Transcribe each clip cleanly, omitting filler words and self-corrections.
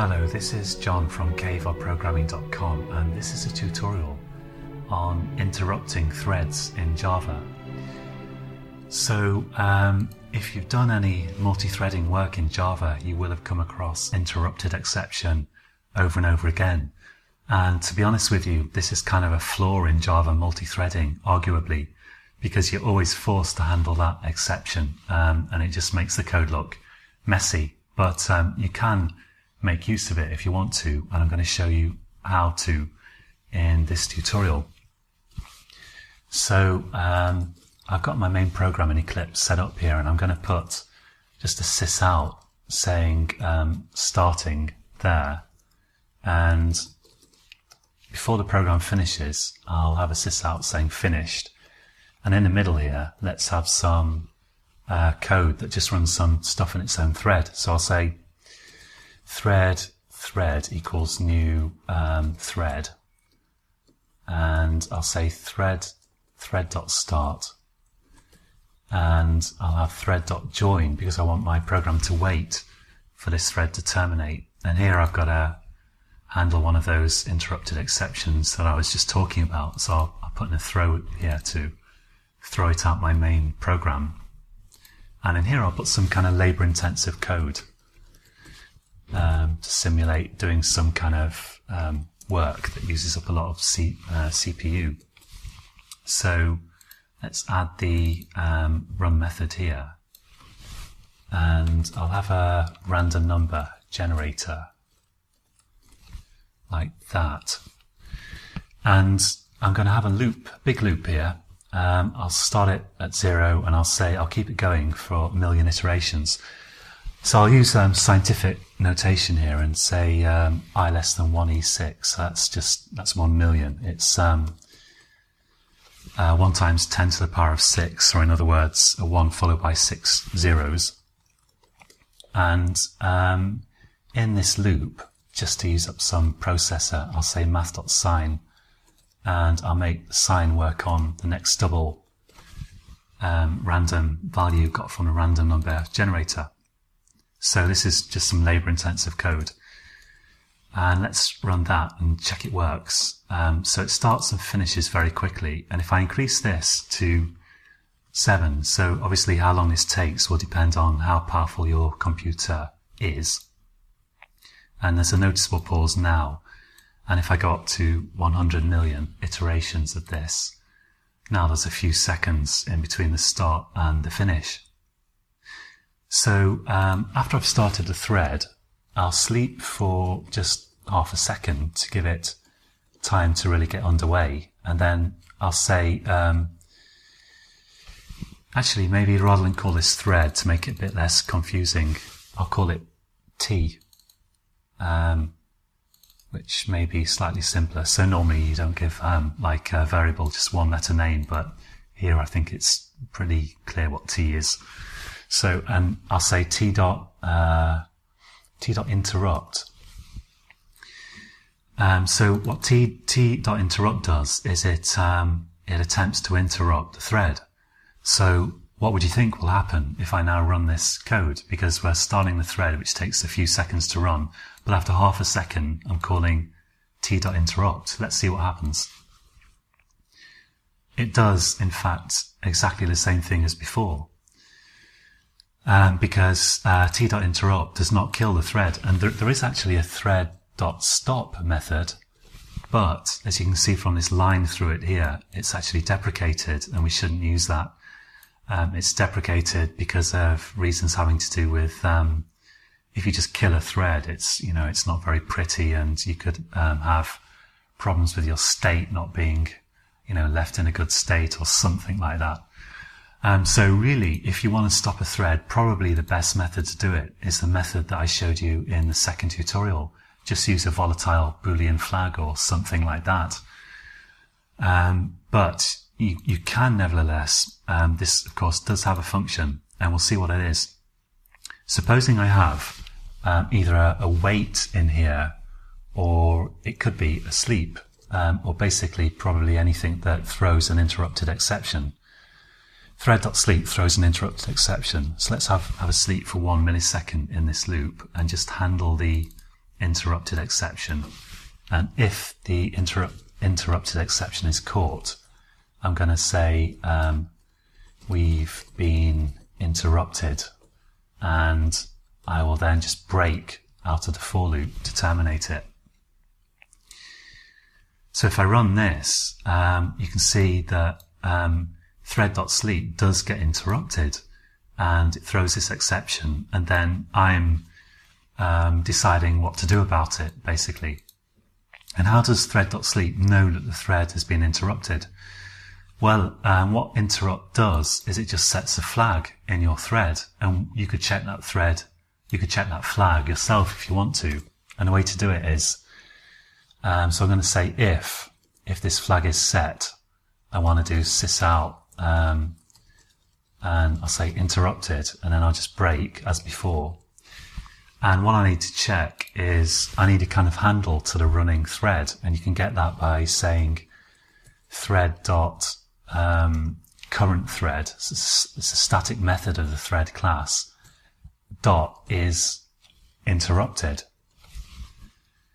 Hello, this is John from caveofprogramming.com, and this is a tutorial on interrupting threads in Java. So if you've done any multi-threading work in Java, you will have come across interrupted exception over and over again. And to be honest with you, this is kind of a flaw in Java multi-threading, arguably, because you're always forced to handle that exception, and it just makes the code look messy. But you can make use of it if you want to, and I'm going to show you how to in this tutorial. So I've got my main program in Eclipse set up here, and I'm going to put just a sys out saying starting there, and before the program finishes I'll have a sys out saying finished, and in the middle here let's have some code that just runs some stuff in its own thread. So I'll say thread equals new thread, and I'll say thread.start, and I'll have thread.join because I want my program to wait for this thread to terminate. And here I've got to handle one of those interrupted exceptions that I was just talking about, so I'll put in a throw here to throw it out my main program. And in here I'll put some kind of labor-intensive code to simulate doing some kind of work that uses up a lot of CPU. So let's add the run method here, and I'll have a random number generator like that, and I'm going to have a loop, a big loop here. I'll start it at 0, and I'll keep it going for a million iterations. So I'll use scientific notation here and say I less than 1e6. So that's 1 million. It's 1 times 10 to the power of 6, or in other words, a 1 followed by 6 zeros. And in this loop, just to use up some processor, I'll say math.sign, and I'll make sign work on the next double random value got from a random number generator. So this is just some labor-intensive code. And let's run that and check it works. So it starts and finishes very quickly. And if I increase this to 7, so obviously how long this takes will depend on how powerful your computer is. And there's a noticeable pause now. And if I go up to 100 million iterations of this, now there's a few seconds in between the start and the finish. So after I've started the thread, I'll sleep for just half a second to give it time to really get underway. And then I'll say, actually, maybe rather than call this thread, to make it a bit less confusing, I'll call it T, which may be slightly simpler. So normally you don't give like a variable just one letter name, but here I think it's pretty clear what T is. So, and I'll say T dot interrupt. So what T dot interrupt does is it attempts to interrupt the thread. So what would you think will happen if I now run this code? Because we're starting the thread, which takes a few seconds to run, but after half a second, I'm calling T dot interrupt. Let's see what happens. It does, in fact, exactly the same thing as before. Because t.interrupt does not kill the thread, and there is actually a thread.stop method, but as you can see from this line through it here, it's actually deprecated, and we shouldn't use that. It's deprecated because of reasons having to do with if you just kill a thread, it's not very pretty, and you could have problems with your state not being left in a good state or something like that. So really, if you want to stop a thread, probably the best method to do it is the method that I showed you in the second tutorial. Just use a volatile Boolean flag or something like that. But you can nevertheless, this of course does have a function, and we'll see what it is. Supposing I have either a wait in here, or it could be a sleep, or basically probably anything that throws an interrupted exception. Thread.sleep throws an interrupted exception. So let's have a sleep for 1 millisecond in this loop and just handle the interrupted exception. And if the interrupted exception is caught, I'm going to say we've been interrupted, and I will then just break out of the for loop to terminate it. So if I run this, you can see that thread.sleep does get interrupted, and it throws this exception, and then I'm deciding what to do about it, basically. And how does thread.sleep know that the thread has been interrupted? Well, what interrupt does is it just sets a flag in your thread, and you could check that flag yourself if you want to. And the way to do it is, so I'm going to say if this flag is set, I want to do sysout, and I'll say interrupted, and then I'll just break as before. And what I need to check is I need a kind of handle to the running thread, and you can get that by saying thread dot current thread. It's a static method of the thread class. Dot is interrupted.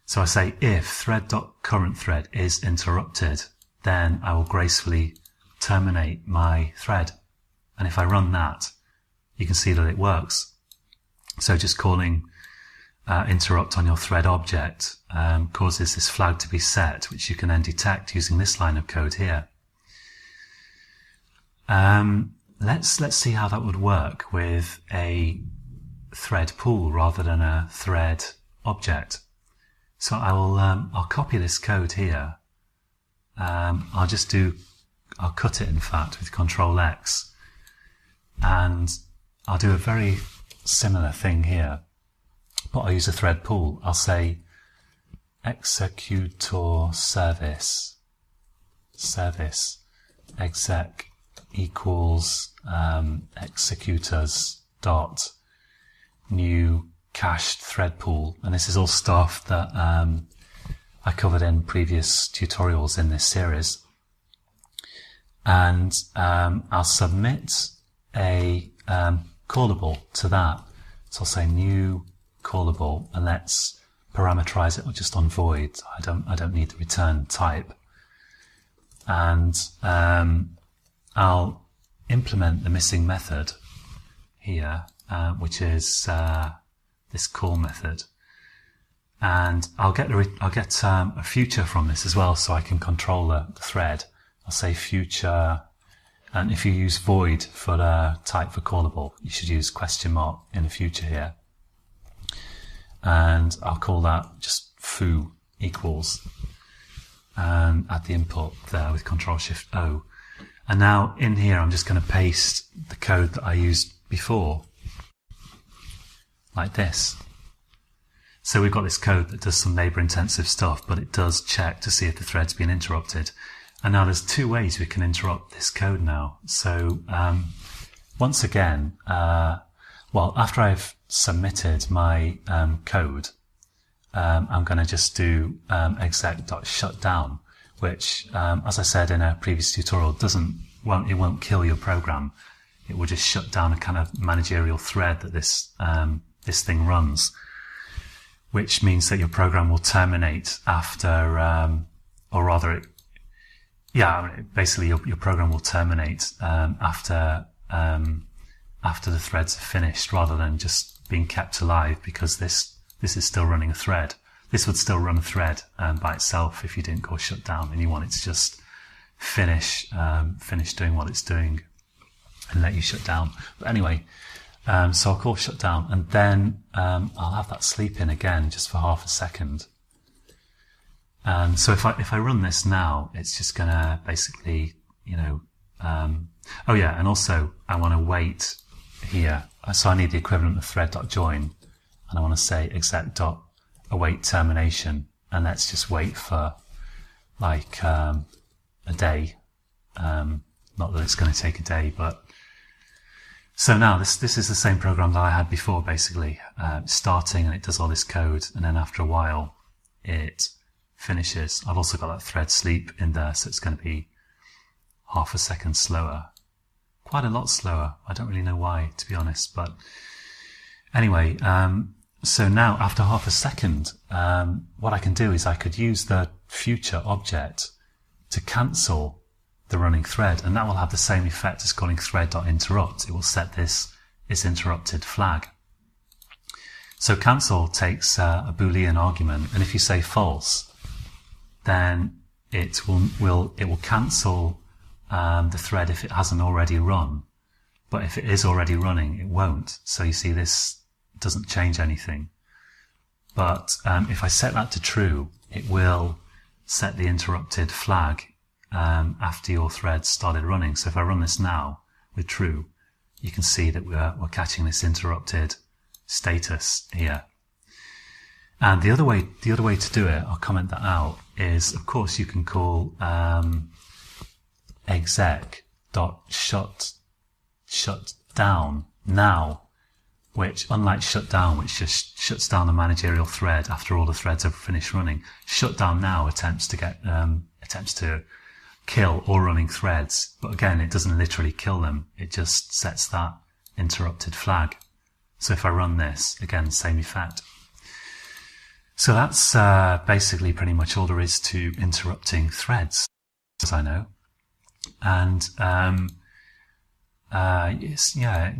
So I say if thread dot current thread is interrupted, then I will gracefully terminate my thread. And if I run that, you can see that it works. So just calling interrupt on your thread object causes this flag to be set, which you can then detect using this line of code here. Let's see how that would work with a thread pool rather than a thread object. So I'll copy this code here. I'll cut it in fact with Control X, and I'll do a very similar thing here, but I'll use a thread pool. I'll say executor service exec equals executors dot new cached thread pool, and this is all stuff that I covered in previous tutorials in this series. And I'll submit a callable to that. So I'll say new callable, and let's parameterize it just on void. I don't need the return type. And I'll implement the missing method here, which is this call method, and I'll get a future from this as well, so I can control the thread. I'll say future, and if you use void for the type for callable, you should use question mark in the future here. And I'll call that just foo equals, and add the input there with Control Shift O. And now in here, I'm just going to paste the code that I used before, like this. So we've got this code that does some labor intensive stuff, but it does check to see if the thread's been interrupted. And now there's two ways we can interrupt this code now. So once again, after I've submitted my code, I'm going to just do exec.shutdown, which, as I said in a previous tutorial, it won't kill your program. It will just shut down a kind of managerial thread that this thing runs, which means that your program will terminate after, basically your program will terminate after the threads are finished, rather than just being kept alive, because this is still running a thread. This would still run a thread by itself if you didn't call shutdown, and you want it to just finish doing what it's doing and let you shut down. But anyway, so I'll call shutdown, and then I'll have that sleep in again just for half a second. And so if I run this now, it's just going to basically, and also I want to wait here. So I need the equivalent of thread.join, and I want to say exec.await termination, and let's just wait for like a day. Not that it's going to take a day, but so now this is the same program that I had before, basically. Starting, and it does all this code, and then after a while it finishes. I've also got that thread sleep in there, so it's going to be half a second slower. Quite a lot slower. I don't really know why, to be honest, but anyway, So now, after half a second, what I can do is I could use the future object to cancel the running thread, and that will have the same effect as calling thread.interrupt. It will set this interrupted flag. So cancel takes a Boolean argument, and if you say false, then it will cancel the thread if it hasn't already run. But if it is already running, it won't. So you see, this doesn't change anything. But if I set that to true, it will set the interrupted flag after your thread started running. So if I run this now with true, you can see that we're catching this interrupted status here. And the other way to do it, I'll comment that out, is of course you can call exec.shut down now, which, unlike shutdown, which just shuts down the managerial thread after all the threads have finished running, shutdown now attempts to kill all running threads. But again, it doesn't literally kill them. It just sets that interrupted flag. So if I run this, again, same effect. So that's basically pretty much all there is to interrupting threads, as I know. And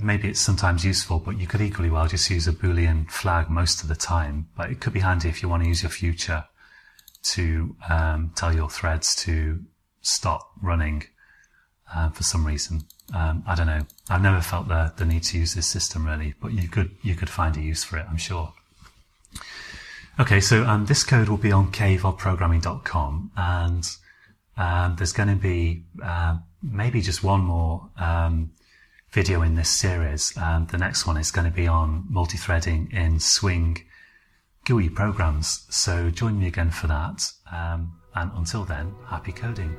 maybe it's sometimes useful, but you could equally well just use a Boolean flag most of the time. But it could be handy if you want to use your future to tell your threads to stop running for some reason. I don't know. I've never felt the need to use this system really, but you could find a use for it, I'm sure. Okay, so this code will be on kvolprogramming.com, and there's going to be maybe just one more video in this series. The next one is going to be on multi-threading in Swing GUI programs. So join me again for that. And until then, happy coding.